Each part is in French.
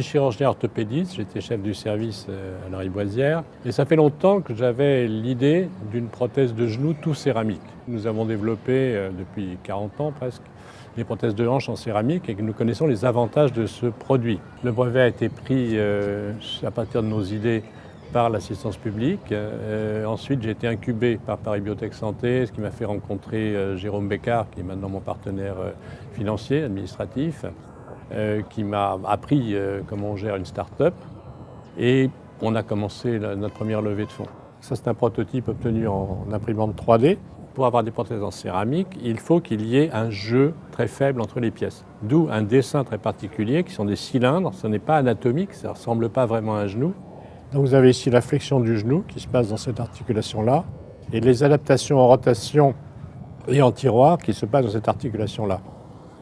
suis chirurgien orthopédiste, j'étais chef du service à la Riboisière et ça fait longtemps que j'avais l'idée d'une prothèse de genou tout céramique. Nous avons développé depuis 40 ans presque des prothèses de hanche en céramique et que nous connaissons les avantages de ce produit. Le brevet a été pris à partir de nos idées par l'assistance publique. Ensuite, j'ai été incubé par Paris Biotech Santé, ce qui m'a fait rencontrer Jérôme Bécard, qui est maintenant mon partenaire financier, administratif, qui m'a appris comment on gère une start-up. Et on a commencé notre première levée de fonds. Ça, c'est un prototype obtenu en imprimante 3D. Pour avoir des prothèses en céramique, il faut qu'il y ait un jeu très faible entre les pièces. D'où un dessin très particulier, qui sont des cylindres. Ce n'est pas anatomique, ça ne ressemble pas vraiment à un genou. Donc vous avez ici la flexion du genou qui se passe dans cette articulation-là, et les adaptations en rotation et en tiroir qui se passent dans cette articulation-là.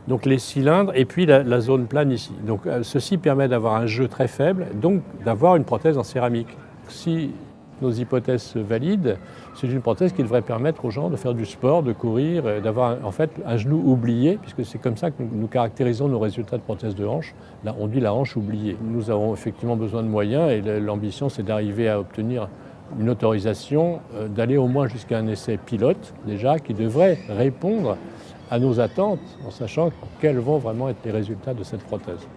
Donc les cylindres et puis la zone plane ici. Donc ceci permet d'avoir un jeu très faible, donc d'avoir une prothèse en céramique. Si nos hypothèses se valident, c'est une prothèse qui devrait permettre aux gens de faire du sport, de courir, d'avoir en fait un genou oublié, puisque c'est comme ça que nous caractérisons nos résultats de prothèse de hanche. Là, on dit la hanche oubliée. Nous avons effectivement besoin de moyens et l'ambition, c'est d'arriver à obtenir une autorisation, d'aller au moins jusqu'à un essai pilote, déjà, qui devrait répondre à nos attentes, en sachant quels vont vraiment être les résultats de cette prothèse.